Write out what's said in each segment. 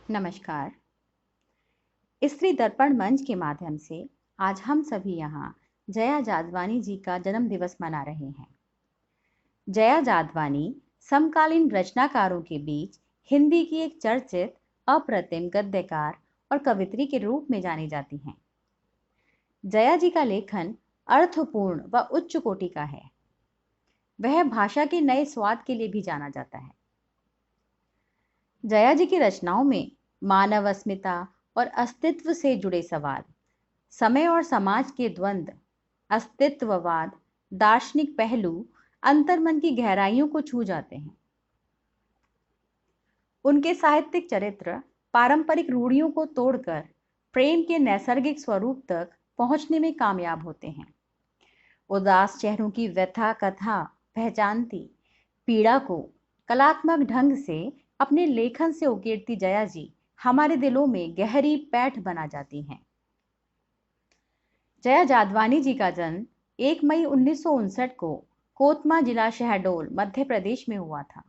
नमस्कार। स्त्री दर्पण मंच के माध्यम से आज हम सभी यहाँ जया जादवानी जी का जन्म दिवस मना रहे हैं। जया जादवानी समकालीन रचनाकारों के बीच हिंदी की एक चर्चित, अप्रतिम गद्यकार और कवित्री के रूप में जानी जाती हैं। जया जी का लेखन अर्थपूर्ण व उच्च कोटि का है। वह भाषा के नए स्वाद के लिए भी जाना जाता है। जया जी की रचनाओं में मानव अस्मिता और अस्तित्व से जुड़े सवाल, समय और समाज के द्वंद्व, अस्तित्ववाद, दार्शनिक पहलू अंतर्मन की गहराइयों को छू जाते हैं। उनके साहित्यिक चरित्र पारंपरिक रूढ़ियों को तोड़कर प्रेम के नैसर्गिक स्वरूप तक पहुंचने में कामयाब होते हैं। उदास चेहरों की व्यथा कथा पहचानती पीड़ा को कलात्मक ढंग से अपने लेखन से उकेरती जया जी हमारे दिलों में गहरी पैठ बना जाती हैं। जया जादवानी जी का जन्म 1 मई 1959 को कोतमा जिला शहडोल मध्य प्रदेश में हुआ था।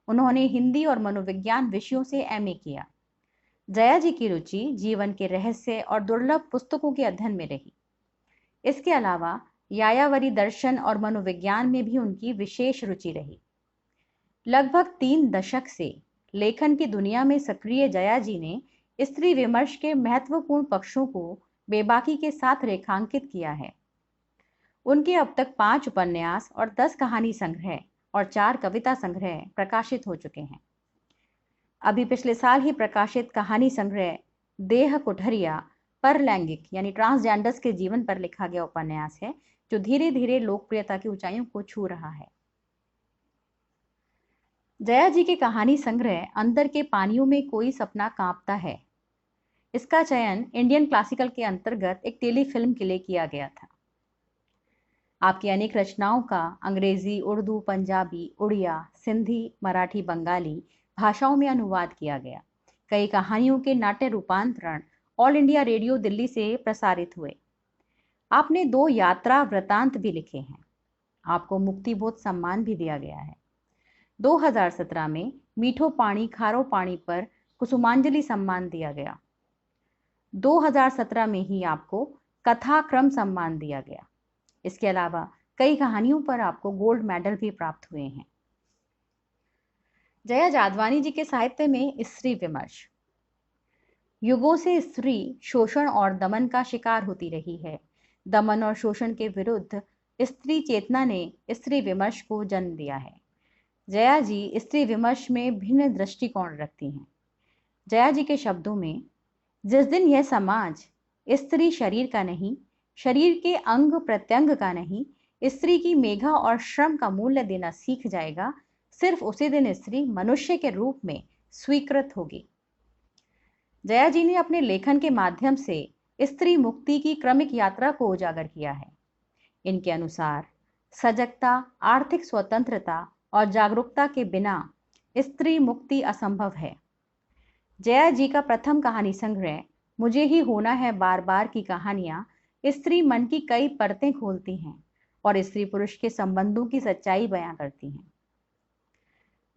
उन्होंने हिंदी और मनोविज्ञान विषयों से एमए किया। जया जी की रुचि जीवन के रहस्य और दुर्लभ पुस्तकों के अध्ययन में रही। इसके अलावा यायावरी दर्शन और मनोविज्ञान में भी उनकी विशेष रुचि रही। लगभग 3 दशक से लेखन की दुनिया में सक्रिय जया जी ने स्त्री विमर्श के महत्वपूर्ण पक्षों को बेबाकी के साथ रेखांकित किया है। उनके अब तक 5 उपन्यास और 10 कहानी संग्रह और 4 कविता संग्रह प्रकाशित हो चुके हैं। अभी पिछले साल ही प्रकाशित कहानी संग्रह देह कुठरिया परलैंगिक यानी ट्रांसजेंडर्स के जीवन पर लिखा गया उपन्यास है, जो धीरे धीरे लोकप्रियता की ऊंचाइयों को छू रहा है। जया जी के कहानी संग्रह अंदर के पानियों में कोई सपना कांपता है, इसका चयन इंडियन क्लासिकल के अंतर्गत एक टेलीफिल्म के लिए किया गया था। आपकी अनेक रचनाओं का अंग्रेजी, उर्दू, पंजाबी, उड़िया, सिंधी, मराठी, बंगाली भाषाओं में अनुवाद किया गया। कई कहानियों के नाट्य रूपांतरण ऑल इंडिया रेडियो दिल्ली से प्रसारित हुए। आपने 2 यात्रा वृतांत भी लिखे हैं। आपको मुक्तिबोध सम्मान भी दिया गया है। 2017 में मीठो पानी खारो पानी पर कुसुमांजलि सम्मान दिया गया। 2017 में ही आपको कथा क्रम सम्मान दिया गया। इसके अलावा कई कहानियों पर आपको गोल्ड मेडल भी प्राप्त हुए हैं। जया जादवानी जी के साहित्य में स्त्री विमर्श। युगों से स्त्री शोषण और दमन का शिकार होती रही है। दमन और शोषण के विरुद्ध स्त्री चेतना ने स्त्री विमर्श को जन्म दिया है। जया जी स्त्री विमर्श में भिन्न दृष्टिकोण रखती हैं। जया जी के शब्दों में, जिस दिन यह समाज स्त्री शरीर का नहीं, शरीर के अंग प्रत्यंग का नहीं, स्त्री की मेघा और श्रम का मूल्य देना सीख जाएगा, सिर्फ उसी दिन स्त्री मनुष्य के रूप में स्वीकृत होगी। जया जी ने अपने लेखन के माध्यम से स्त्री मुक्ति की क्रमिक यात्रा को उजागर किया है। इनके अनुसार सजगता, आर्थिक स्वतंत्रता और जागरूकता के बिना स्त्री मुक्ति असंभव है। जया जी का प्रथम कहानी संग्रह मुझे ही होना है बार बार की कहानियां स्त्री मन की कई परतें खोलती हैं और स्त्री पुरुष के संबंधों की सच्चाई बयां करती हैं।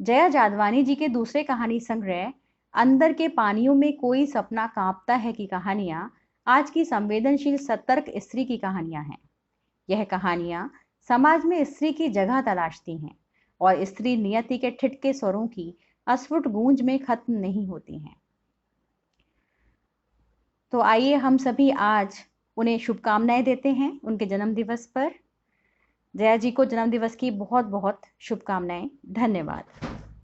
जया जादवानी जी के दूसरे कहानी संग्रह अंदर के पानियों में कोई सपना कांपता है की कहानियां आज की संवेदनशील सतर्क स्त्री की कहानियां हैं। यह कहानियां समाज में स्त्री की जगह तलाशती हैं और स्त्री नियति के ठिठके स्वरों की अस्फुट गूंज में खत्म नहीं होती हैं। तो आइए हम सभी आज उन्हें शुभकामनाएं देते हैं उनके जन्म दिवस पर। जया जी को जन्म दिवस की बहुत बहुत शुभकामनाएं। धन्यवाद।